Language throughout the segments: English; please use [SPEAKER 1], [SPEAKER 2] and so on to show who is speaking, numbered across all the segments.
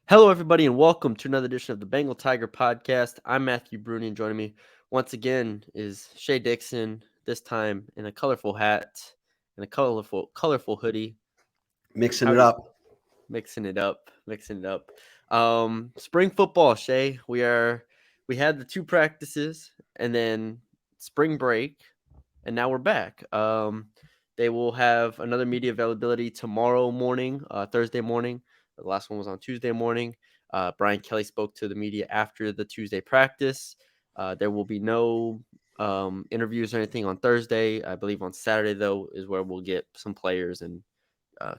[SPEAKER 1] Hello, everybody, and welcome to another edition of the Bengal Tiger Podcast. I'm Matthew Brune, and joining me once again is Shea Dixon. This time in a colorful hat and a colorful hoodie.
[SPEAKER 2] Mixing
[SPEAKER 1] How
[SPEAKER 2] it
[SPEAKER 1] are you?
[SPEAKER 2] up.
[SPEAKER 1] Mixing it up. Spring football, Shay. We had the two practices and then spring break, and now we're back. They will have another media availability tomorrow morning, Thursday morning. The last one was on Tuesday morning. Brian Kelly spoke to the media after the Tuesday practice. There will be no interviews or anything on Thursday. I believe on Saturday, though, is where we'll get some players and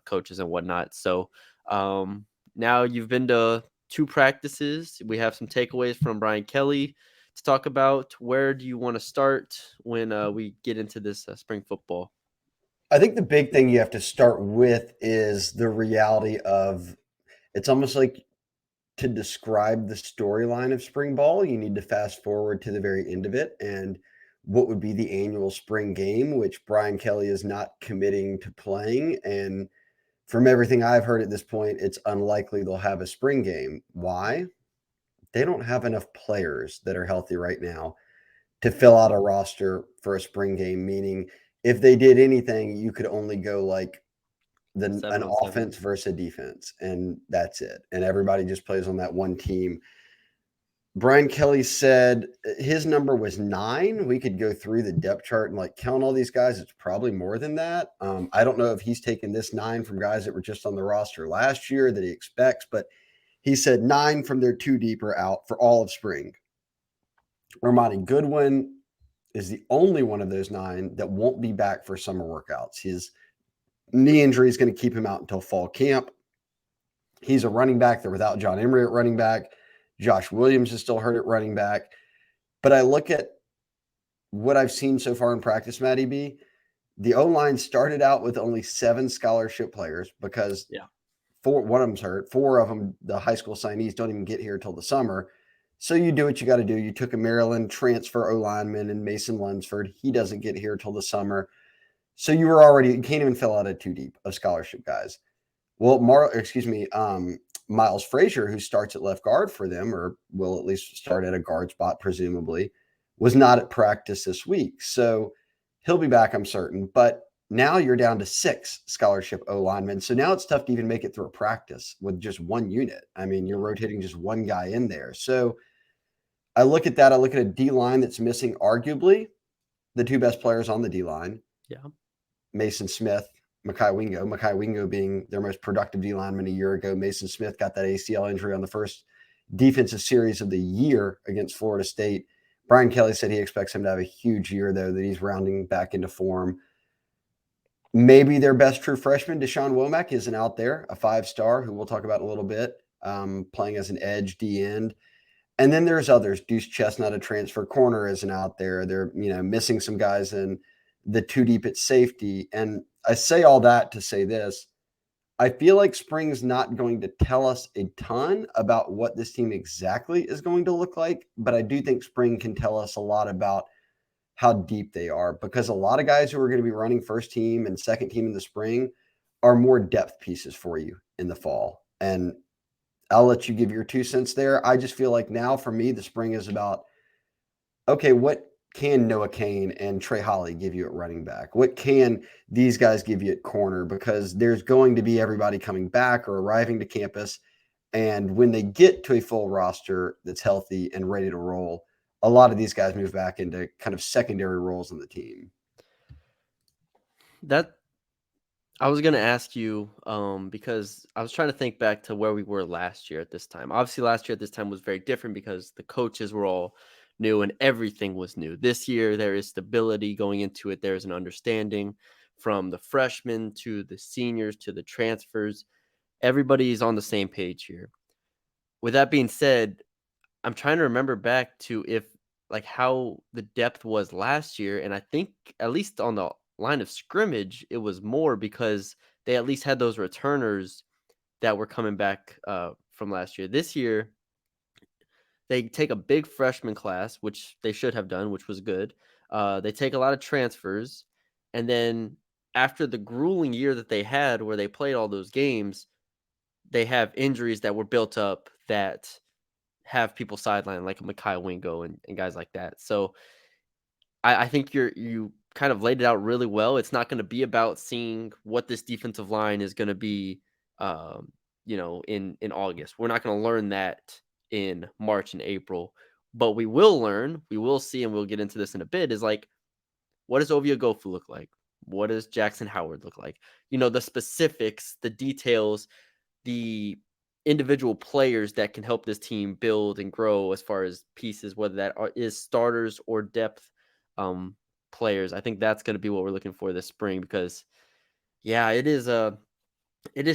[SPEAKER 1] coaches and whatnot. So um, now you've been to two practices. We have some takeaways from Brian Kelly to talk about. Where do you want to start when we get into this spring football?
[SPEAKER 2] I think the big thing you have to start with is the reality of it's almost like to describe the storyline of spring ball, you need to fast forward to the very end of it and what would be the annual spring game, which Brian Kelly is not committing to playing. And from everything I've heard at this point, it's unlikely they'll have a spring game. Why? They don't have enough players that are healthy right now to fill out a roster for a spring game, meaning if they did anything, you could only go like an
[SPEAKER 1] 7 on 7.
[SPEAKER 2] offense versus a defense, and that's it. And everybody just plays on that one team. Brian Kelly said his number was 9. We could go through the depth chart and like count all these guys. It's probably more than that. I don't know if he's taken this 9 from guys that were just on the roster last year that he expects, but he said 9 from their 2 deep are out for all of spring. Armani Goodwin is the only one of those 9 that won't be back for summer workouts. His knee injury is going to keep him out until fall camp. He's a running back. They're without John Emery at running back. Josh Williams is still hurt at running back. But I look at what I've seen so far in practice, Matty B. The O line started out with only 7 scholarship players because
[SPEAKER 1] Yeah.
[SPEAKER 2] one of them's hurt. 4 of them, the high school signees, don't even get here till the summer. So you do what you got to do. You took a Maryland transfer O lineman and Mason Lunsford. He doesn't get here till the summer. So you can't even fill out a 2 deep of scholarship guys. Well, Miles Frazier, who starts at left guard for them, or will at least start at a guard spot, presumably, was not at practice this week. So he'll be back, I'm certain. But now you're down to 6 scholarship O linemen. So now it's tough to even make it through a practice with just one unit. I mean, you're rotating just one guy in there. So I look at that. I look at a D line that's missing arguably the 2 best players on the D line,
[SPEAKER 1] Yeah.
[SPEAKER 2] Mason Smith, Makai Wingo. Makai Wingo being their most productive D lineman a year ago. Mason Smith got that ACL injury on the first defensive series of the year against Florida State. Brian Kelly said he expects him to have a huge year, though, that he's rounding back into form. Maybe their best true freshman, Deshaun Womack, isn't out there, a 5-star who we'll talk about in a little bit, playing as an edge D end. And then there's others. Deuce Chestnut, a transfer corner, isn't out there. They're missing some guys in the 2 deep at safety. And I say all that to say this: I feel like spring's not going to tell us a ton about what this team exactly is going to look like, but I do think spring can tell us a lot about how deep they are because a lot of guys who are going to be running first team and second team in the spring are more depth pieces for you in the fall. And I'll let you give your 2 cents there. I just feel like now for me, the spring is about okay, what can Noah Kane and Trey Holly give you at running back? What can these guys give you at corner? Because there's going to be everybody coming back or arriving to campus. And when they get to a full roster that's healthy and ready to roll, a lot of these guys move back into kind of secondary roles in the team.
[SPEAKER 1] That I was gonna ask you because I was trying to think back to where we were last year at this time. Obviously, last year at this time was very different because the coaches were all new and everything was new. This year, there is stability going into it. There is an understanding from the freshmen to the seniors to the transfers. Everybody is on the same page here. With that being said, I'm trying to remember back to if like how the depth was last year, and I think at least on the line of scrimmage, it was more because they at least had those returners that were coming back from last year. This year, they take a big freshman class, which they should have done, which was good. They take a lot of transfers, and then after the grueling year that they had, where they played all those games, they have injuries that were built up that have people sidelined, like a Mekhi Wingo and guys like that. So I think you kind of laid it out really well. It's not going to be about seeing what this defensive line is going to be, um, in August. We're not going to learn that in March and April, but we will learn. We will see, and we'll get into this in a bit. Is like, what does Ovia Gofu look like? What does Jackson Howard look like? The specifics, the details, the individual players that can help this team build and grow as far as pieces, whether is starters or depth um, players. I think that's going to be what we're looking for this spring because, yeah, it is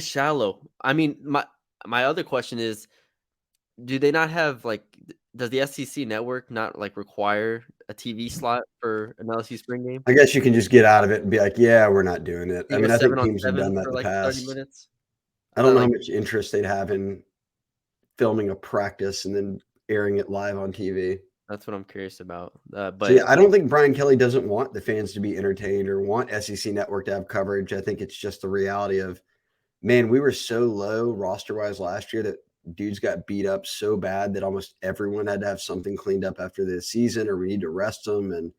[SPEAKER 1] shallow. I mean, my other question is, do they not have does the SEC network not require a TV slot for an LSU spring game?
[SPEAKER 2] I guess you can just get out of it and be like, yeah, we're not doing it.
[SPEAKER 1] You
[SPEAKER 2] I
[SPEAKER 1] go
[SPEAKER 2] mean, I think
[SPEAKER 1] 7 on
[SPEAKER 2] teams have
[SPEAKER 1] 7
[SPEAKER 2] done that in
[SPEAKER 1] for
[SPEAKER 2] the
[SPEAKER 1] 30
[SPEAKER 2] past.
[SPEAKER 1] minutes.
[SPEAKER 2] I
[SPEAKER 1] I
[SPEAKER 2] don't
[SPEAKER 1] thought
[SPEAKER 2] know how much interest they'd have in filming a practice and then airing it live on TV.
[SPEAKER 1] that's what I'm curious about.
[SPEAKER 2] So yeah,
[SPEAKER 1] But
[SPEAKER 2] I don't think Brian Kelly doesn't want the fans to be entertained or want SEC Network to have coverage. I think it's just the reality of, man, we were so low roster wise last year that dudes got beat up so bad that almost everyone had to have something cleaned up after the season, or we need to rest them. And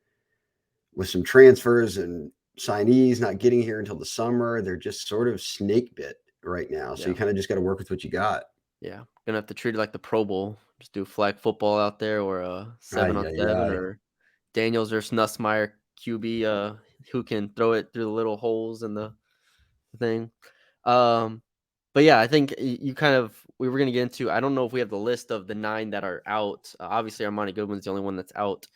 [SPEAKER 2] with some transfers and signees not getting here until the summer, they're just sort of snake bit right now. So
[SPEAKER 1] yeah.
[SPEAKER 2] you kind of just got to work with what you got.
[SPEAKER 1] Yeah, gonna have to treat it like the Pro Bowl. Just do flag football out there or a
[SPEAKER 2] Ay,
[SPEAKER 1] 7 on
[SPEAKER 2] ay,
[SPEAKER 1] 7
[SPEAKER 2] ay.
[SPEAKER 1] or Daniels versus Nussmeier QB, who can throw it through the little holes in the thing. Um, but yeah, I think you kind of we were gonna get into. I don't know if we have the list of the 9 that are out. Obviously, Armani Goodwin's the only one that's out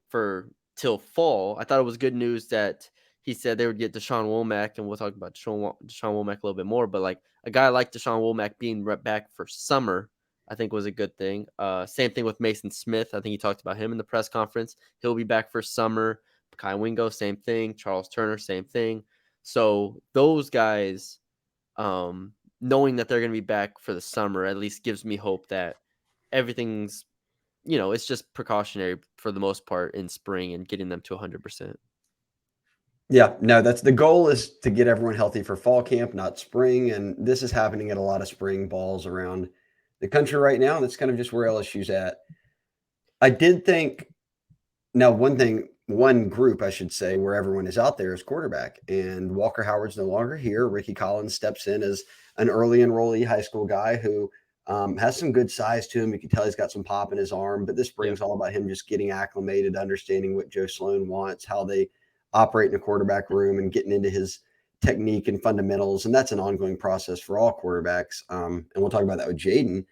[SPEAKER 1] for till fall. I thought it was good news that he said they would get Deshaun Womack, and we'll talk about Deshaun Womack a little bit more. But a guy like Deshaun Womack being back for summer, I think was a good thing. Same thing with Mason Smith. I think he talked about him in the press conference. He'll be back for summer. Kai Wingo, same thing. Charles Turner, same thing. So those guys, knowing that they're going to be back for the summer, at least gives me hope that everything's, it's just precautionary for the most part in spring and getting them to 100%.
[SPEAKER 2] Yeah, no, that's the goal, is to get everyone healthy for fall camp, not spring. And this is happening at a lot of spring balls around the country right now. And that's kind of just where LSU's at. I did think, now one group, I should say, where everyone is out there is quarterback. And Walker Howard's no longer here. Ricky Collins steps in as an early enrollee high school guy who has some good size to him. You can tell he's got some pop in his arm. But this
[SPEAKER 1] Yeah.
[SPEAKER 2] spring's all about him just getting acclimated, understanding what Joe Sloan wants, how they operate in a quarterback room, and getting into his technique and fundamentals. And that's an ongoing process for all quarterbacks. And we'll talk about that with Jaden.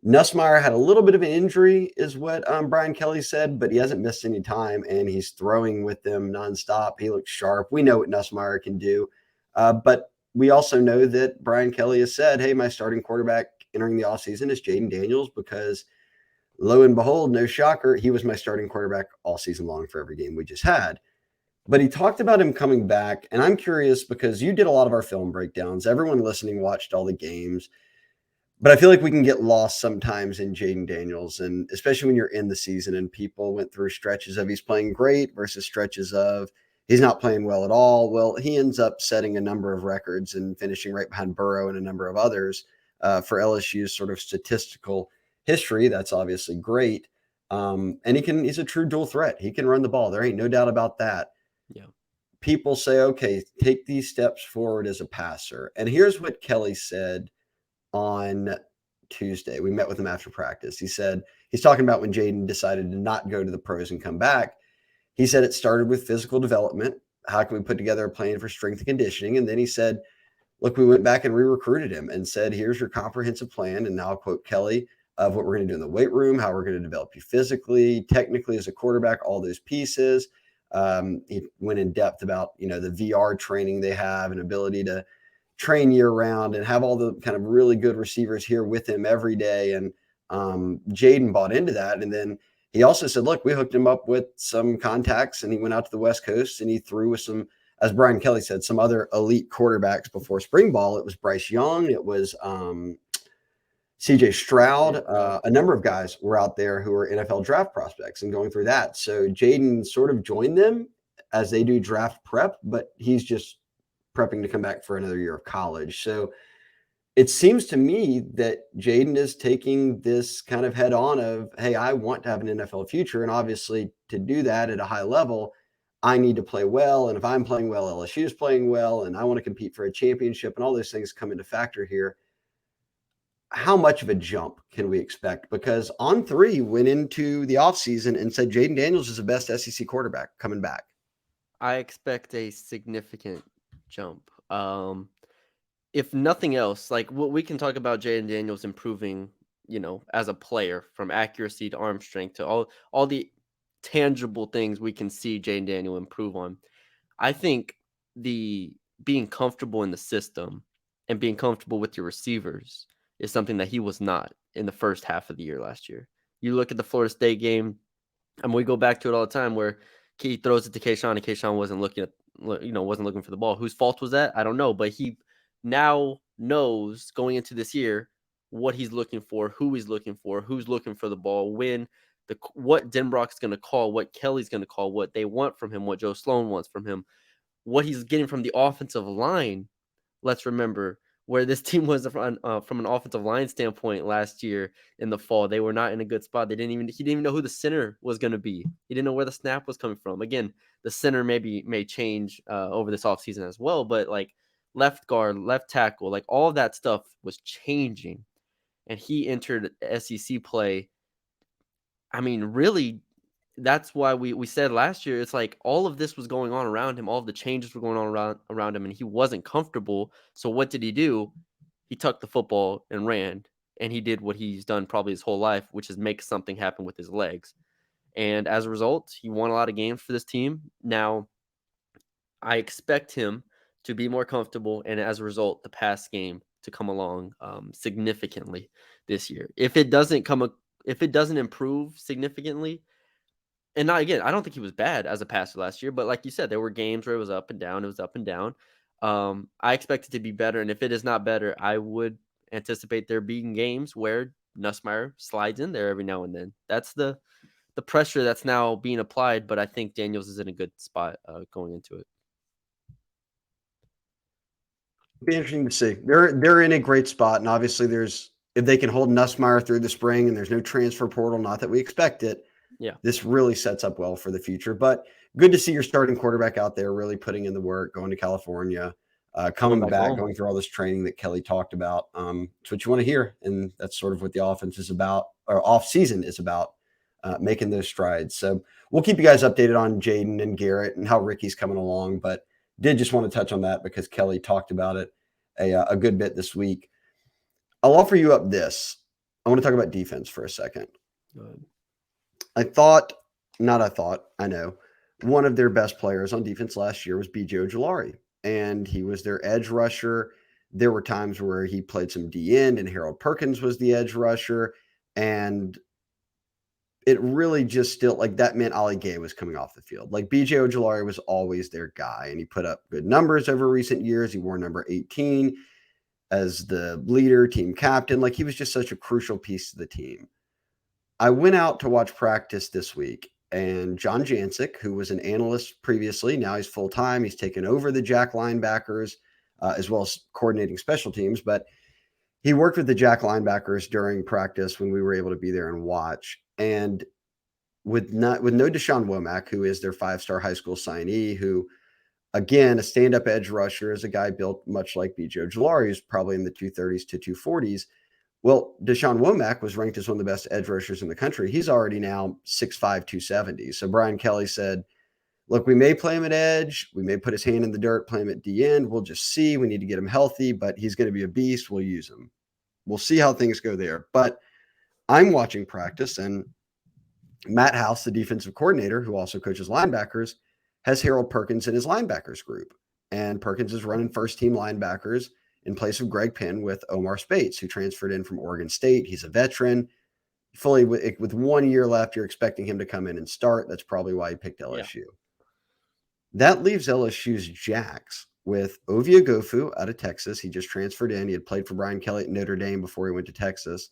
[SPEAKER 2] Nussmeier had a little bit of an injury, is what Brian Kelly said, but he hasn't missed any time, and he's throwing with them nonstop. He looks sharp. We know what Nussmeier can do, but we also know that Brian Kelly has said, hey, my starting quarterback entering the offseason is Jaden Daniels, because lo and behold, no shocker, he was my starting quarterback all season long for every game we just had. But he talked about him coming back, and I'm curious because you did a lot of our film breakdowns. Everyone listening watched all the games. But I feel like we can get lost sometimes in Jaden Daniels, and especially when you're in the season and people went through stretches of he's playing great versus stretches of he's not playing well at all. Well, he ends up setting a number of records and finishing right behind Burrow and a number of others for LSU's sort of statistical history. That's obviously great. And he's a true dual threat. He can run the ball. There ain't no doubt about that.
[SPEAKER 1] Yeah.
[SPEAKER 2] People say, okay, take these steps forward as a passer. And here's what Kelly said on Tuesday. We met with him after practice. He said he's talking about when Jaden decided to not go to the pros and come back. He said it started with physical development. How can we put together a plan for strength and conditioning? And then he said, look, we went back and re-recruited him and said, here's your comprehensive plan. And now I'll quote Kelly of what we're going to do in the weight room, how we're going to develop you physically, technically as a quarterback, all those pieces. He went in depth about, the VR training they have and ability to train year round and have all the kind of really good receivers here with him every day. And Jaden bought into that. And then he also said, look, we hooked him up with some contacts, and he went out to the West Coast and he threw with some, as Brian Kelly said, some other elite quarterbacks before spring ball. It was Bryce Young. It was CJ Stroud. A number of guys were out there who were NFL draft prospects and going through that. So Jaden sort of joined them as they do draft prep, but he's just prepping to come back for another year of college. So it seems to me that Jaden is taking this kind of head on of, hey, I want to have an NFL future. And obviously, to do that at a high level, I need to play well. And if I'm playing well, LSU is playing well, and I want to compete for a championship, and all those things come into factor here. How much of a jump can we expect? Because On3 went into the offseason and said Jaden Daniels is the best SEC quarterback coming back.
[SPEAKER 1] I expect a significant jump. If nothing else, like what we can talk about Jaden Daniels improving, as a player from accuracy to arm strength to all the tangible things we can see Jaden Daniel improve on. I think the being comfortable in the system and being comfortable with your receivers is something that he was not in the first half of the year last year. You look at the Florida State game, and we go back to it all the time where he throws it to Kayshawn and Kayshawn wasn't looking for the ball. Whose fault was that? I don't know, but he now knows going into this year what he's looking for, who he's looking for, who's looking for the ball, what Denbrock's going to call, what Kelly's going to call, what they want from him, what Joe Sloan wants from him, what he's getting from the offensive line. Let's remember where this team was from an offensive line standpoint last year in the fall. They were not in a good spot. He didn't even know who the center was going to be. He didn't know where the snap was coming from. Again, the center may change over this offseason as well, but like left guard, left tackle, like all of that stuff was changing. And he entered SEC play. I mean, really, that's why we said last year, it's like all of this was going on around him. All of the changes were going on around him, and he wasn't comfortable. So what did he do? He tucked the football and ran, and he did what he's done probably his whole life, which is make something happen with his legs. And as a result, he won a lot of games for this team. Now, I expect him to be more comfortable, and as a result, the pass game to come along significantly this year. If it doesn't improve significantly, and not again, I don't think he was bad as a passer last year, but like you said, there were games where it was up and down. It was up and down. I expect it to be better, and if it is not better, I would anticipate there being games where Nussmeier slides in there every now and then. That's the pressure that's now being applied, but I think Daniels is in a good spot going into it.
[SPEAKER 2] Be interesting to see. They're in a great spot, and obviously if they can hold Nussmeier through the spring and there's no transfer portal, not that we expect it.
[SPEAKER 1] Yeah.
[SPEAKER 2] This really sets up well for the future. But good to see your starting quarterback out there really putting in the work, going to California, coming back, going through all this training that Kelly talked about. It's what you want to hear, and that's sort of what the offense is about, or off season is about, making those strides. So we'll keep you guys updated on Jaden and Garrett and how Ricky's coming along. But did just want to touch on that because Kelly talked about it a good bit this week. I'll offer you up this. I want to talk about defense for a second.
[SPEAKER 1] Good.
[SPEAKER 2] I know one of their best players on defense last year was B.J. Ojulari, and he was their edge rusher. There were times where he played some D end, and Harold Perkins was the edge rusher, and it really just still like that meant Ali Gay was coming off the field. Like B.J. Ojulari was always their guy, and he put up good numbers over recent years. He wore number 18 as the leader, team captain. Like he was just such a crucial piece to the team. I went out to watch practice this week, and John Jancic, who was an analyst previously, now he's full-time. He's taken over the Jack linebackers as well as coordinating special teams, but he worked with the Jack linebackers during practice when we were able to be there and watch. And with no Deshaun Womack, who is their 5-star high school signee, who, again, a stand-up edge rusher, is a guy built much like B.J. Ojulari, who's probably in the 230s to 240s. Well, Deshaun Womack was ranked as one of the best edge rushers in the country. He's already now 6'5", 270. So Brian Kelly said, look, we may play him at edge. We may put his hand in the dirt, play him at D end. We'll just see. We need to get him healthy, but he's going to be a beast. We'll use him. We'll see how things go there. But I'm watching practice, and Matt House, the defensive coordinator, who also coaches linebackers, has Harold Perkins in his linebackers group. And Perkins is running first-team linebackers in place of Greg Penn with Omar Spates, who transferred in from Oregon State. He's a veteran. Fully with 1 year left, you're expecting him to come in and start. That's probably why he picked LSU. Yeah. That leaves LSU's Jacks with Ovia Gofu out of Texas. He just transferred in. He had played for Brian Kelly at Notre Dame before he went to Texas.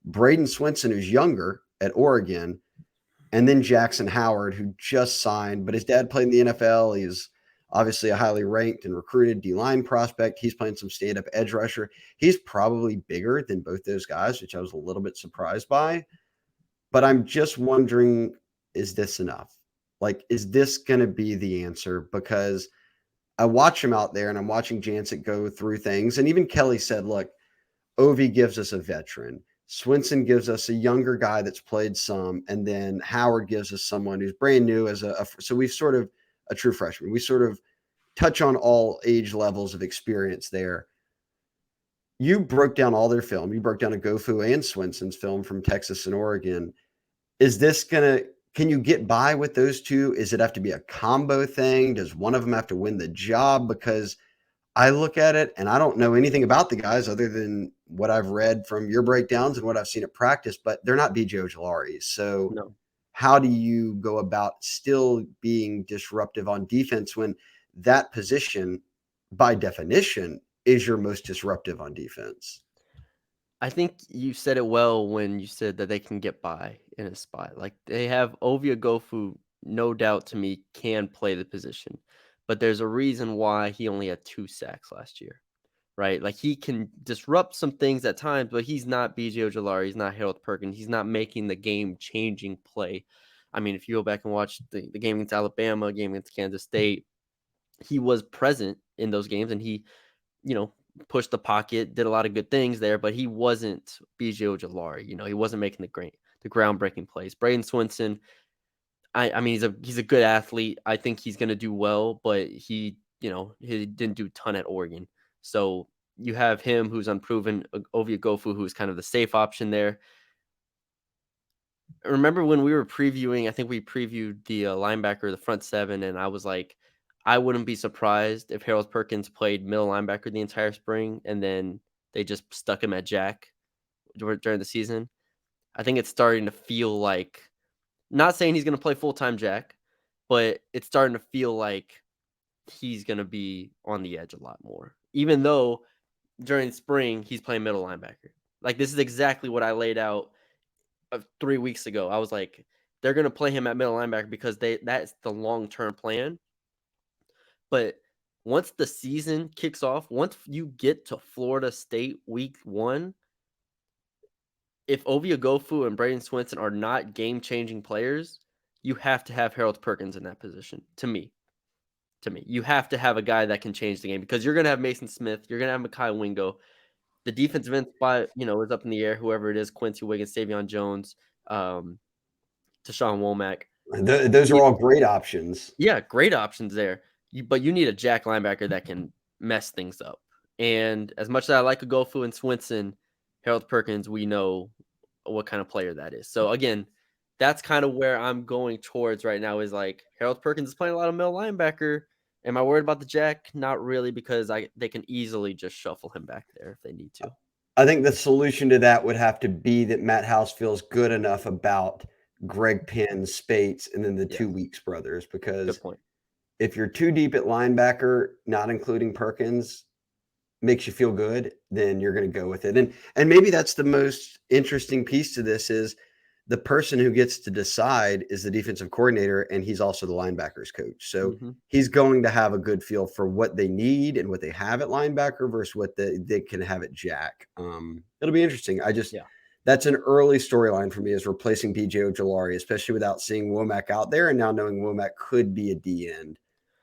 [SPEAKER 2] Braden Swinson, who's younger, at Oregon. And then Jackson Howard, who just signed, but his dad played in the NFL. He's obviously a highly ranked and recruited D-line prospect. He's playing some stand-up edge rusher. He's probably bigger than both those guys, which I was a little bit surprised by. But I'm just wondering, is this enough? Like, is this going to be the answer? Because I watch him out there and I'm watching Jancic go through things. And even Kelly said, look, Ovi gives us a veteran. Swinson gives us a younger guy that's played some. And then Howard gives us someone who's brand new as so we've sort of a true freshman. We sort of touch on all age levels of experience there. You broke down all their film. You broke down Agofu and Swinson's film from Texas and Oregon. Is this gonna? Can you get by with those two? Is it have to be a combo thing? Does one of them have to win the job? Because I look at it and I don't know anything about the guys other than what I've read from your breakdowns and what I've seen at practice, but they're not BJ Ojolari. So
[SPEAKER 1] No.
[SPEAKER 2] how do you go about still being disruptive on defense when that position, by definition, is your most disruptive on defense?
[SPEAKER 1] I think you said it well when you said that they can get by in a spot. Like they have Ovia Gofu, no doubt to me, can play the position. But there's a reason why he only had 2 sacks last year, right? Like he can disrupt some things at times, but he's not BJ Ojolari, he's not Harold Perkins, he's not making the game changing play. I mean, if you go back and watch the game against Alabama, game against Kansas State, he was present in those games and he, you know, pushed the pocket, did a lot of good things there, but he wasn't BJ Ojolari. You know, he wasn't making the groundbreaking plays. Braden Swinson, I mean, he's a good athlete. I think he's going to do well, but he, you know, he didn't do a ton at Oregon. So you have him who's unproven, Ovia Gofu, who's kind of the safe option there. Remember when we were previewing, I think we previewed the linebacker, the front seven, and I was like, I wouldn't be surprised if Harold Perkins played middle linebacker the entire spring and then they just stuck him at Jack during the season. I think it's starting to feel like, not saying he's going to play full time Jack, but it's starting to feel like he's going to be on the edge a lot more, even though during spring he's playing middle linebacker. Like this is exactly what I laid out 3 weeks ago. I was like, they're going to play him at middle linebacker because that's the long-term plan. But once the season kicks off, once you get to Florida State week 1, if Ovia Gofu and Braden Swinson are not game-changing players, you have to have Harold Perkins in that position. To me, you have to have a guy that can change the game because you're going to have Mason Smith, you're going to have Mekhi Wingo. The defensive end spot, you know, is up in the air. Whoever it is, Quincy Wiggins, Savion Jones, Tashawn Womack.
[SPEAKER 2] Those are all great options.
[SPEAKER 1] Yeah, great options there. But you need a jack linebacker that can mess things up. And as much as I like Agofu and Swinson, Harold Perkins, we know what kind of player that is. So again, that's kind of where I'm going towards right now is like Harold Perkins is playing a lot of middle linebacker. Am I worried about the jack? Not really, because they can easily just shuffle him back there if they need to.
[SPEAKER 2] I think the solution to that would have to be that Matt House feels good enough about Greg Penn, Spates, and then the
[SPEAKER 1] Yeah,
[SPEAKER 2] 2 Weeks brothers.
[SPEAKER 1] good
[SPEAKER 2] Because
[SPEAKER 1] point.
[SPEAKER 2] if you're too deep at linebacker, not including Perkins, makes you feel good, then you're going to go with it. And maybe that's the most interesting piece to this is the person who gets to decide is the defensive coordinator, and he's also the linebackers coach. So
[SPEAKER 1] Mm-hmm.
[SPEAKER 2] he's going to have a good feel for what they need and what they have at linebacker versus what they can have at Jack. It'll be interesting.
[SPEAKER 1] Yeah.
[SPEAKER 2] That's an early storyline for me is replacing BJ Ojolari, especially without seeing Womack out there and now knowing Womack could be a D end.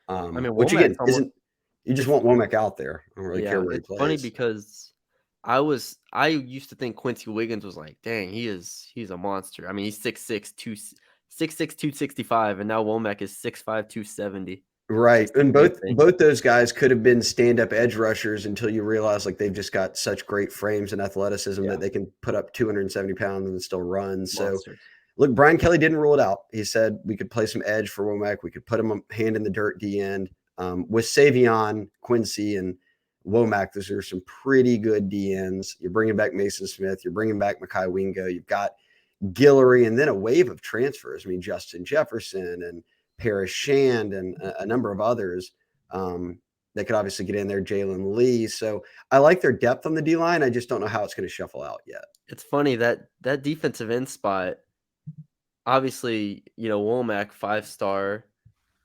[SPEAKER 1] I mean,
[SPEAKER 2] Which
[SPEAKER 1] Womack's
[SPEAKER 2] again
[SPEAKER 1] almost
[SPEAKER 2] isn't you just
[SPEAKER 1] it's
[SPEAKER 2] want Womack out there. I don't really care
[SPEAKER 1] yeah,
[SPEAKER 2] where he
[SPEAKER 1] it's funny
[SPEAKER 2] plays.
[SPEAKER 1] because I used to think Quincy Wiggins was like, dang, he's a monster. I mean, he's 6'6", 265, and now Womack is 6'5", 270.
[SPEAKER 2] Right.
[SPEAKER 1] Just the
[SPEAKER 2] And
[SPEAKER 1] same
[SPEAKER 2] both
[SPEAKER 1] thing.
[SPEAKER 2] both those guys could have been stand-up edge rushers until you realize like they've just got such great frames and athleticism
[SPEAKER 1] Yeah,
[SPEAKER 2] that they can put up 270 pounds and still run. So
[SPEAKER 1] monsters.
[SPEAKER 2] look, Brian Kelly didn't rule it out. He said we could play some edge for Womack. We could put him hand in the dirt D end. With Savion, Quincy, and Womack, those are some pretty good D ends. You're bringing back Mason Smith. You're bringing back Mekhi Wingo. You've got Guillory, and then a wave of transfers. I mean, Justin Jefferson and Paris Shand and a number of others that could obviously get in there, Jalen Lee. So I like their depth on the D line. I just don't know how it's going to shuffle out yet.
[SPEAKER 1] It's funny that defensive end spot, obviously, you know, Womack 5-star,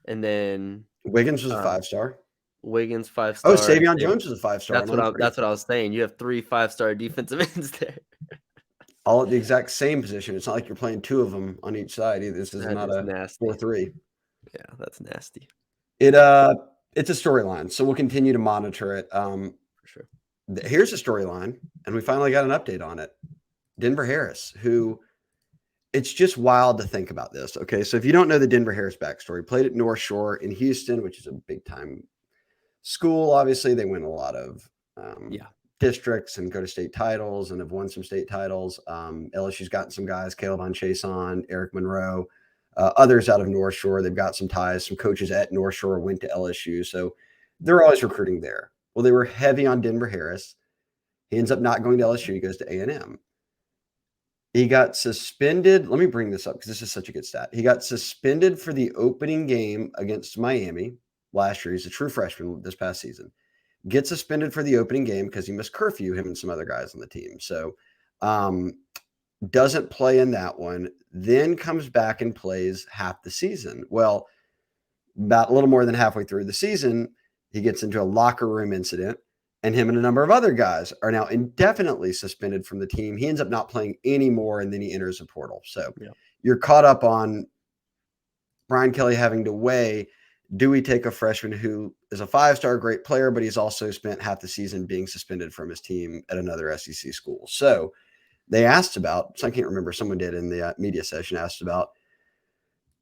[SPEAKER 1] and then
[SPEAKER 2] Wiggins was a
[SPEAKER 1] Uh,
[SPEAKER 2] 5-star.
[SPEAKER 1] Wiggins
[SPEAKER 2] Oh,
[SPEAKER 1] 5-star.
[SPEAKER 2] Savion Jones was a 5-star
[SPEAKER 1] That's
[SPEAKER 2] on
[SPEAKER 1] what
[SPEAKER 2] 3.
[SPEAKER 1] I was saying. You have 3 5-star defensive ends there.
[SPEAKER 2] All at the exact same position. It's not like you're playing 2 of them on each side either. This is
[SPEAKER 1] That
[SPEAKER 2] not
[SPEAKER 1] is
[SPEAKER 2] a
[SPEAKER 1] nasty.
[SPEAKER 2] 4-3.
[SPEAKER 1] Yeah, that's nasty
[SPEAKER 2] It it's a storyline, so we'll continue to monitor it.
[SPEAKER 1] for sure.
[SPEAKER 2] Here's a storyline, and we finally got an update on it. Denver Harris, who it's just wild to think about this. Okay, so if you don't know the Denver Harris backstory, played at North Shore in Houston, which is a big time school. Obviously, they win a lot of
[SPEAKER 1] Yeah.
[SPEAKER 2] districts and go to state titles and have won some state titles. LSU's gotten some guys, Caleb on Chason, Eric Monroe, others out of North Shore. They've got some ties. Some coaches at North Shore went to LSU, so they're always recruiting there. Well, they were heavy on Denver Harris. He ends up not going to LSU. He goes to A&M. He got suspended. Let me bring this up because this is such a good stat. He got suspended for the opening game against Miami last year. He's a true freshman this past season. Gets suspended for the opening game because he missed curfew, him and some other guys on the team. So doesn't play in that one, then comes back and plays half the season. Well, about a little more than halfway through the season, he gets into a locker room incident, and him and a number of other guys are now indefinitely suspended from the team. He ends up not playing anymore, and then he enters a portal. So
[SPEAKER 1] Yeah.
[SPEAKER 2] you're caught up on Brian Kelly having to weigh, do we take a freshman who is a 5-star great player, but he's also spent half the season being suspended from his team at another SEC school? So they asked about, so I can't remember, someone did in the media session, asked about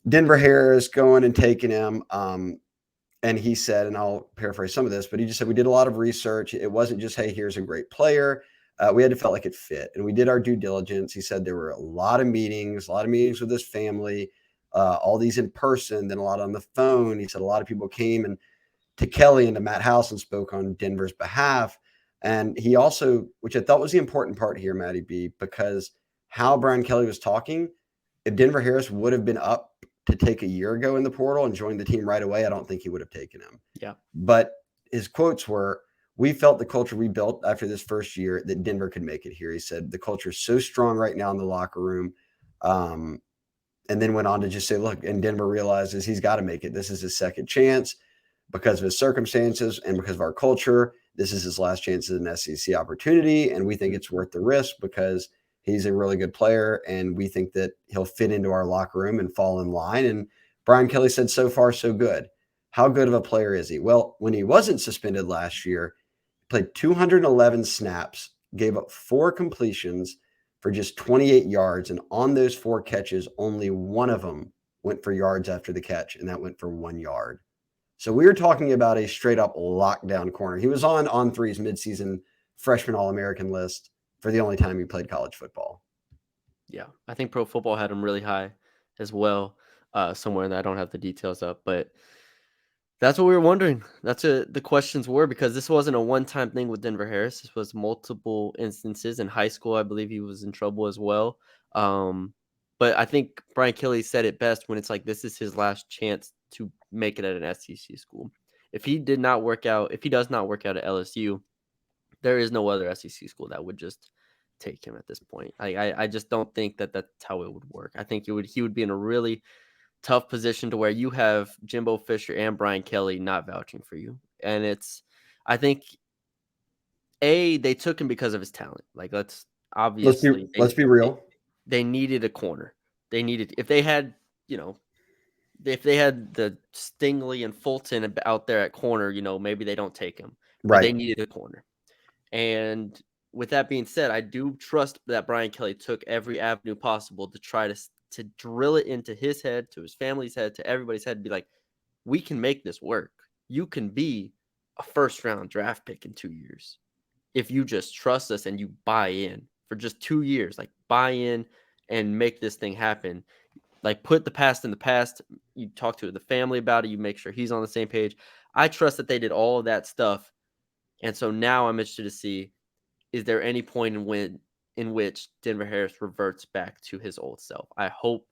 [SPEAKER 2] Denver Harris going and taking him. And he said, and I'll paraphrase some of this, but he just said, we did a lot of research. It wasn't just, hey, here's a great player. We had to felt like it fit. And we did our due diligence. He said there were a lot of meetings with his family, all these in person, then a lot on the phone. He said a lot of people came and to Kelly and to Matt House and spoke on Denver's behalf. And he also, which I thought was the important part here, Matty B, because how Brian Kelly was talking, if Denver Harris would have been up to take a year ago in the portal and joined the team right away, I don't think he would have taken him.
[SPEAKER 1] Yeah.
[SPEAKER 2] But his quotes were, we felt the culture we built after this first year that Denver could make it here. He said, the culture is so strong right now in the locker room. And then went on to just say, look, and Denver realizes he's got to make it. This is his second chance because of his circumstances and because of our culture. This is his last chance at an SEC opportunity. And we think it's worth the risk because he's a really good player, and we think that he'll fit into our locker room and fall in line. And Brian Kelly said, so far, so good. How good of a player is he? Well, when he wasn't suspended last year, he played 211 snaps, gave up 4 completions for just 28 yards. And on those 4 catches, only one of them went for yards after the catch, and that went for 1 yard. So we were talking about a straight up lockdown corner. He was on three's midseason freshman All-American list for the only time he played college football.
[SPEAKER 1] Yeah. I think Pro Football had him really high as well, somewhere that I don't have the details up, but that's what we were wondering. That's what the questions were, because this wasn't a one-time thing with Denver Harris. This was multiple instances. In high school, I believe he was in trouble as well. But I think Brian Kelly said it best when it's like, this is his last chance to make it at an SEC school. If he does not work out at LSU, there is no other SEC school that would just take him at this point. I just don't think that that's how it would work. I think he would be in a really tough position to where you have Jimbo Fisher and Brian Kelly not vouching for you. And I think they took him because of his talent. Like, let's
[SPEAKER 2] be real.
[SPEAKER 1] they needed a corner. If they had, if they had the Stingley and Fulton out there at corner, maybe they don't take him, but they
[SPEAKER 2] Right.
[SPEAKER 1] needed a corner. And with that being said, I do trust that Brian Kelly took every avenue possible to try to drill it into his head, to his family's head, to everybody's head, and be like, we can make this work. You can be a first-round draft pick in 2 years if you just trust us and you buy in for just 2 years. Like, buy in and make this thing happen. Like, put the past in the past. You talk to the family about it. You make sure he's on the same page. I trust that they did all of that stuff. And so now I'm interested to see, is there any point in which Denver Harris reverts back to his old self? I hope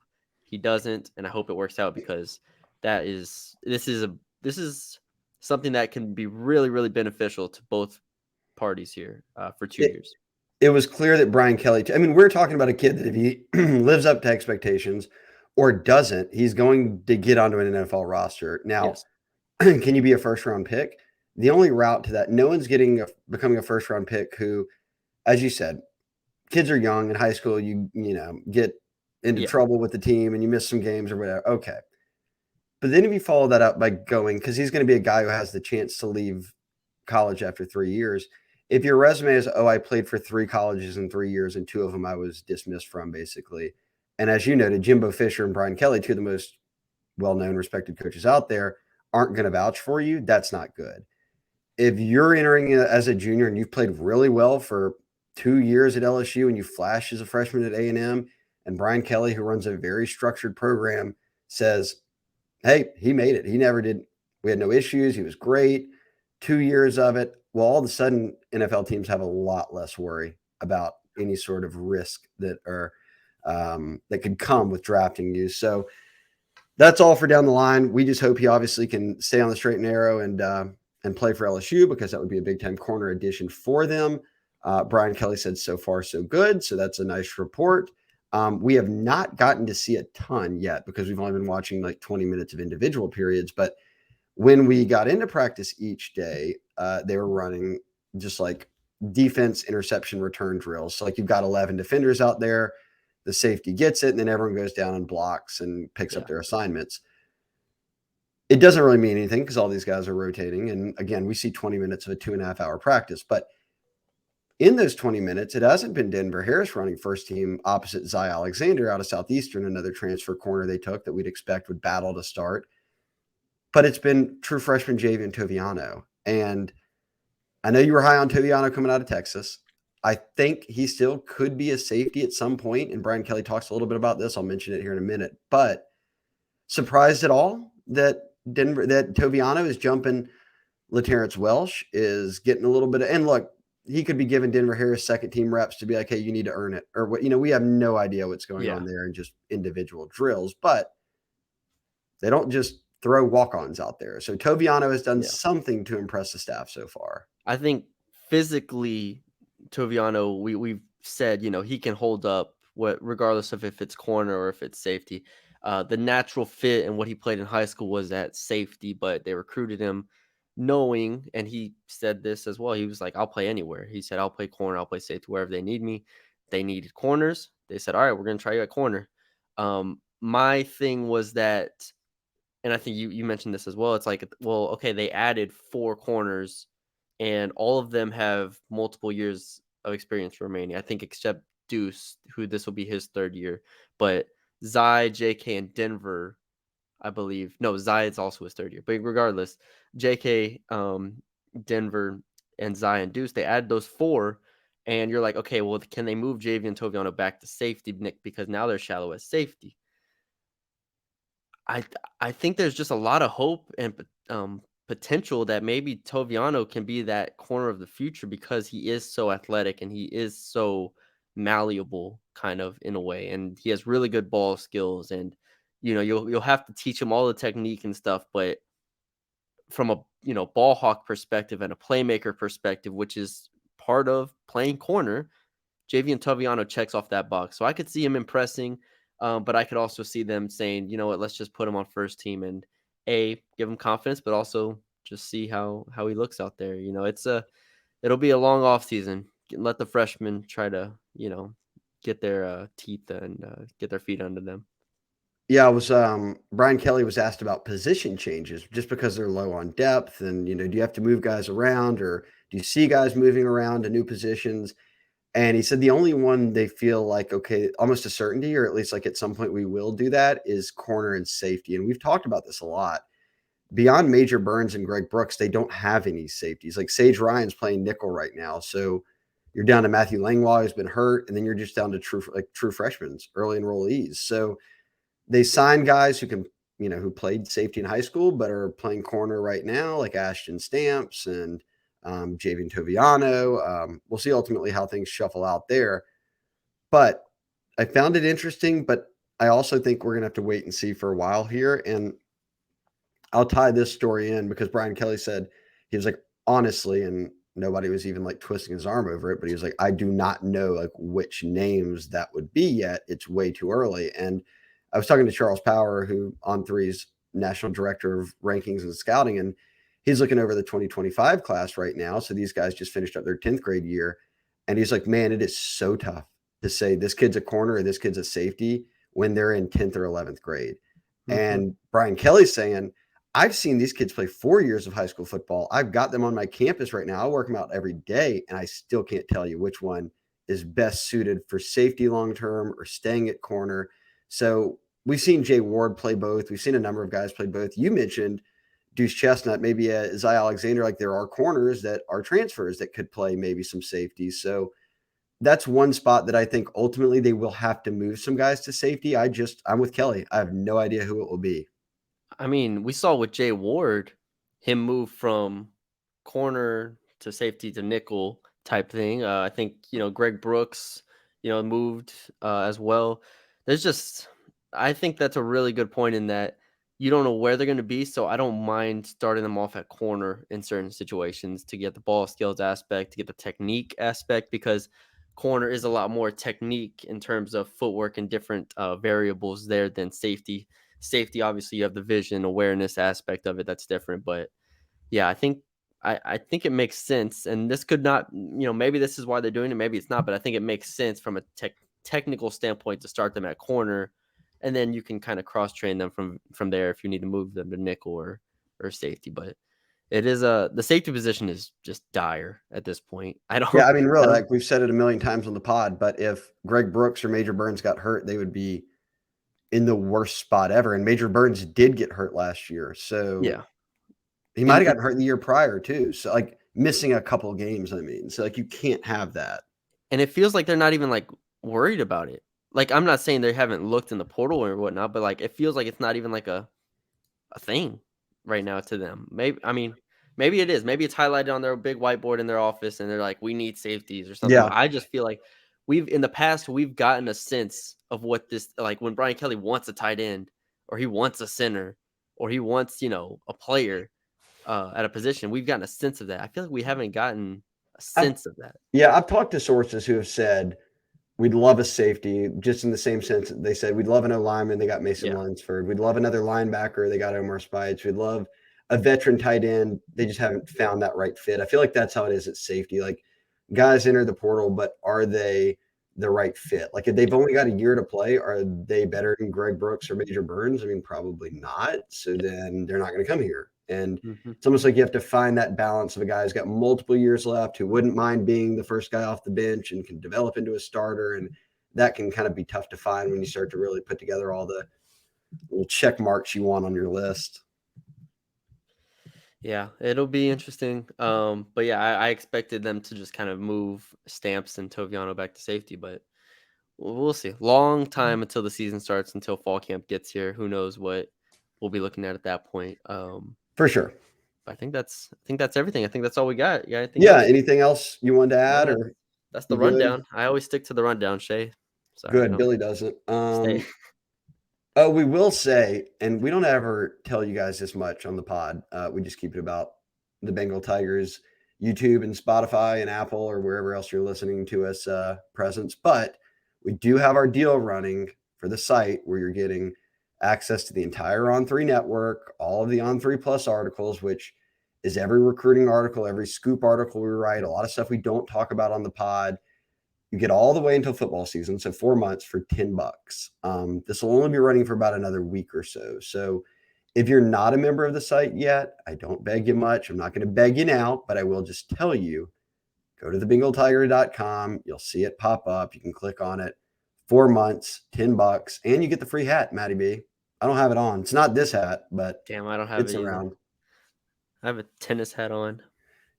[SPEAKER 1] he doesn't, and I hope it works out, because this is something that can be really, really beneficial to both parties here for 2 years.
[SPEAKER 2] It was clear that Brian Kelly, we're talking about a kid that if he lives up to expectations or doesn't, he's going to get onto an NFL roster. Now,
[SPEAKER 1] Yes.
[SPEAKER 2] can you be a first round pick? The only route to that, no one's becoming a first round pick who, as you said, kids are young in high school. You get into
[SPEAKER 1] Yeah,
[SPEAKER 2] trouble with the team and you miss some games or whatever. Okay. But then if you follow that up by going, because he's going to be a guy who has the chance to leave college after 3 years. If your resume is, oh, I played for 3 colleges in 3 years and 2 of them I was dismissed from, basically. And as you noted, Jimbo Fisher and Brian Kelly, two of the most well known, respected coaches out there, aren't going to vouch for you. That's not good. If you're entering as a junior and you've played really well for 2 years at LSU and you flash as a freshman at A&M, and Brian Kelly, who runs a very structured program, says, hey, he made it. He never did. We had no issues. He was great. 2 years of it. Well, all of a sudden, NFL teams have a lot less worry about any sort of risk that could come with drafting you. So that's all for down the line. We just hope he obviously can stay on the straight and narrow and play for LSU, because that would be a big time corner addition for them. Brian Kelly said so far so good, so that's a nice report. We have not gotten to see a ton yet because we've only been watching like 20 minutes of individual periods. But when we got into practice each day, they were running just like defense interception return drills. So like you've got 11 defenders out there, the safety gets it, and then everyone goes down and blocks and picks up
[SPEAKER 1] yeah,
[SPEAKER 2] their assignments. It doesn't really mean anything because all these guys are rotating. And again, we see 20 minutes of a 2.5 hour practice. But in those 20 minutes, it hasn't been Denver Harris running first team opposite Zy Alexander out of Southeastern, another transfer corner they took that we'd expect would battle to start. But it's been true freshman Javian Toviano. And I know you were high on Toviano coming out of Texas. I think he still could be a safety at some point, and Brian Kelly talks a little bit about this. I'll mention it here in a minute. But surprised at all that Toviano is jumping? LaTerrence Welsh is getting a little bit of, and look, he could be giving Denver Harris second team reps to be like, hey, you need to earn it. Or what, we have no idea what's going
[SPEAKER 1] yeah,
[SPEAKER 2] on there in just individual drills, but they don't just throw walk-ons out there. So Toviano has done
[SPEAKER 1] yeah.
[SPEAKER 2] something to impress the staff so far.
[SPEAKER 1] I think physically, Toviano, we've said, he can hold up what regardless of if it's corner or if it's safety. The natural fit and what he played in high school was at safety, but they recruited him knowing, and he said this as well. He was like, I'll play anywhere. He said, I'll play corner, I'll play safety wherever they need me. They needed corners. They said, all right, we're gonna try you at corner. My thing was that, and I think you mentioned this as well. It's like, well, okay, they added 4 corners, and all of them have multiple years of experience remaining. I think except Deuce, who this will be his 3rd year, but Zai, JK, and Denver, I believe. No, Zai is also his 3rd year. But regardless, JK, Denver, and Zai and Deuce, they added those 4, and you're like, okay, well, can they move JV and Toviano back to safety, Nick? Because now they're shallow as safety. I I think there's just a lot of hope and potential that maybe Toviano can be that corner of the future because he is so athletic and he is so malleable, kind of in a way, and he has really good ball skills. And you'll have to teach him all the technique and stuff, but from a ball hawk perspective and a playmaker perspective, which is part of playing corner, Javian Toviano checks off that box. So I could see him impressing, but I could also see them saying, you know what, let's just put him on first team and give him confidence, but also just see how he looks out there. It'll be a long off season. Let the freshmen try to get their teeth and get their feet under them.
[SPEAKER 2] Yeah, I was Brian Kelly was asked about position changes just because they're low on depth, and do you have to move guys around, or do you see guys moving around to new positions? And he said the only one they feel like, okay, almost a certainty, or at least like at some point we will do that, is corner and safety. And we've talked about this a lot. Beyond Major Burns and Greg Brooks, they don't have any safeties. Like Sage Ryan's playing nickel right now. So you're down to Matthew Langlois, who's been hurt, and then you're just down to true freshmen, early enrollees. So they signed guys who can, who played safety in high school, but are playing corner right now, like Ashton Stamps and Javian Toviano. We'll see ultimately how things shuffle out there. But I found it interesting, but I also think we're going to have to wait and see for a while here. And I'll tie this story in because Brian Kelly said, he was like, honestly, and nobody was even like twisting his arm over it, but he was like, I do not know like which names that would be yet. It's way too early. And I was talking to Charles Power, who On3's national director of rankings and scouting, and he's looking over the 2025 class right now. So these guys just finished up their 10th grade year, and he's like, man, it is so tough to say this kid's a corner or this kid's a safety when they're in 10th or 11th grade.
[SPEAKER 1] Mm-hmm.
[SPEAKER 2] And Brian Kelly's saying, I've seen these kids play 4 years of high school football. I've got them on my campus right now. I work them out every day, and I still can't tell you which one is best suited for safety long term or staying at corner. So we've seen Jay Ward play both. We've seen a number of guys play both. You mentioned Deuce Chestnut, maybe Zay Alexander. Like there are corners that are transfers that could play maybe some safeties. So that's one spot that I think ultimately they will have to move some guys to safety. I'm with Kelly. I have no idea who it will be.
[SPEAKER 1] I mean, we saw with Jay Ward, him move from corner to safety to nickel type thing. I think, Greg Brooks, moved as well. There's just, I think that's a really good point in that you don't know where they're going to be. So I don't mind starting them off at corner in certain situations to get the ball skills aspect, to get the technique aspect, because corner is a lot more technique in terms of footwork and different variables there than safety. Safety, obviously, you have the vision awareness aspect of it that's different, but yeah, I think it makes sense, and this could not, maybe this is why they're doing it, maybe it's not, but I think it makes sense from a technical standpoint to start them at corner, and then you can kind of cross train them from there if you need to move them to nickel or safety. But it is the safety position is just dire at this point.
[SPEAKER 2] Yeah, I mean,
[SPEAKER 1] I
[SPEAKER 2] really,
[SPEAKER 1] don't
[SPEAKER 2] like we've said it a million times on the pod, but if Greg Brooks or Major Burns got hurt, they would be in the worst spot ever. And Major Burns did get hurt last year. So
[SPEAKER 1] yeah,
[SPEAKER 2] he might
[SPEAKER 1] and
[SPEAKER 2] have gotten hurt the year prior too. So like missing a couple of games, I mean. So like you can't have that.
[SPEAKER 1] And it feels like they're not even, like, worried about it. Like, I'm not saying they haven't looked in the portal or whatnot, but, like, it feels like it's not even, like, a thing right now to them. Maybe it is. Maybe it's highlighted on their big whiteboard in their office, and they're like, "We need safeties," or something,
[SPEAKER 2] Yeah.
[SPEAKER 1] but I just feel like in the past, we've gotten a sense of what this like, when Brian Kelly wants a tight end, or he wants a center, or he wants, a player, at a position, we've gotten a sense of that. I feel like we haven't gotten a
[SPEAKER 2] I've,
[SPEAKER 1] sense of that.
[SPEAKER 2] yeah, I've talked to sources who have said we'd love a safety, just in the same sense that they said we'd love an O lineman. They got Mason
[SPEAKER 1] Yeah.
[SPEAKER 2] Lunsford. We'd love another linebacker. They got Omar Spikes. We'd love a veteran tight end. They just haven't found that right fit. I feel like that's how it is at safety. Like guys enter the portal, but are they the right fit? Like if they've only got a year to play, are they better than Greg Brooks or Major Burns? I mean, probably not. So then they're not going to come here. And
[SPEAKER 1] Mhm.
[SPEAKER 2] it's almost like you have to find that balance of a guy who's got multiple years left, who wouldn't mind being the first guy off the bench and can develop into a starter. And that can kind of be tough to find when you start to really put together all the little check marks you want on your list.
[SPEAKER 1] Yeah, it'll be interesting. But yeah, I expected them to just kind of move Stamps and Toviano back to safety, but we'll see. Long time until the season starts, until fall camp gets here. Who knows what we'll be looking at that point.
[SPEAKER 2] For sure.
[SPEAKER 1] But I think that's everything. I think that's all we got. You got anything
[SPEAKER 2] Yeah.
[SPEAKER 1] else?
[SPEAKER 2] Anything else you wanted to
[SPEAKER 1] No,
[SPEAKER 2] add
[SPEAKER 1] that's
[SPEAKER 2] or
[SPEAKER 1] that's the
[SPEAKER 2] you good?
[SPEAKER 1] rundown. I always stick to the rundown, Shay. Sorry, I
[SPEAKER 2] Good.
[SPEAKER 1] don't
[SPEAKER 2] Billy doesn't.
[SPEAKER 1] stay.
[SPEAKER 2] Oh, we will say, and we don't ever tell you guys this much on the pod. We just keep it about the Bengal Tigers YouTube and Spotify and Apple or wherever else you're listening to us presence. But we do have our deal running for the site where you're getting access to the entire On3 network, all of the On3 Plus articles, which is every recruiting article, every scoop article we write, a lot of stuff we don't talk about on the pod. You get all the way until football season, so 4 months for $10. This will only be running for about another week or so. So if you're not a member of the site yet, I don't beg you much. I'm not going to beg you now, but I will just tell you, go to thebengaltiger.com. You'll see it pop up. You can click on it. 4 months, $10, and you get the free hat, Matty B. I don't have it on. It's not this hat, but
[SPEAKER 1] Damn, I don't have
[SPEAKER 2] it's
[SPEAKER 1] it either.
[SPEAKER 2] around.
[SPEAKER 1] I have a tennis hat on.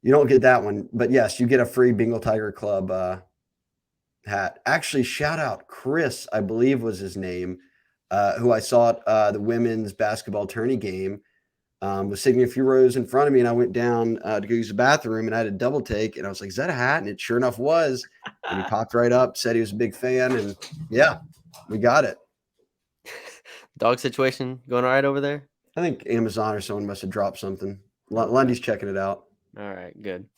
[SPEAKER 2] You don't get that one, but yes, you get a free Bengal Tiger Club hat. Actually, shout out Chris, I believe was his name, who I saw at the women's basketball tourney game. Was sitting a few rows in front of me, and I went down to go use the bathroom, and I had a double take, and I was like, "Is that a hat?" And it sure enough was. And he popped right up, said he was a big fan, and yeah, we got it.
[SPEAKER 1] Dog situation going all right over there?
[SPEAKER 2] I think Amazon or someone must have dropped something.
[SPEAKER 1] Okay.
[SPEAKER 2] Lundy's checking it out.
[SPEAKER 1] All right, good.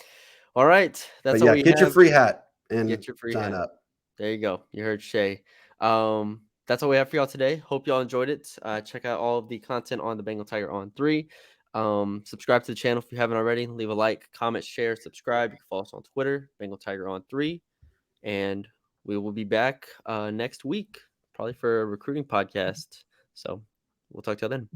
[SPEAKER 1] All right,
[SPEAKER 2] But
[SPEAKER 1] that's all
[SPEAKER 2] yeah,
[SPEAKER 1] we
[SPEAKER 2] get your
[SPEAKER 1] have.
[SPEAKER 2] free hat and
[SPEAKER 1] Get your free
[SPEAKER 2] sign
[SPEAKER 1] hat.
[SPEAKER 2] up.
[SPEAKER 1] There you go. You heard Shay. Um, that's all we have for y'all today. Hope y'all enjoyed it. Check out all of the content on the Bengal Tiger on 3. Subscribe to the channel if you haven't already. Leave a like, comment, share, subscribe. You can follow us on Twitter, Bengal Tiger on 3. And we will be back next week, probably for a recruiting podcast. So we'll talk to you then.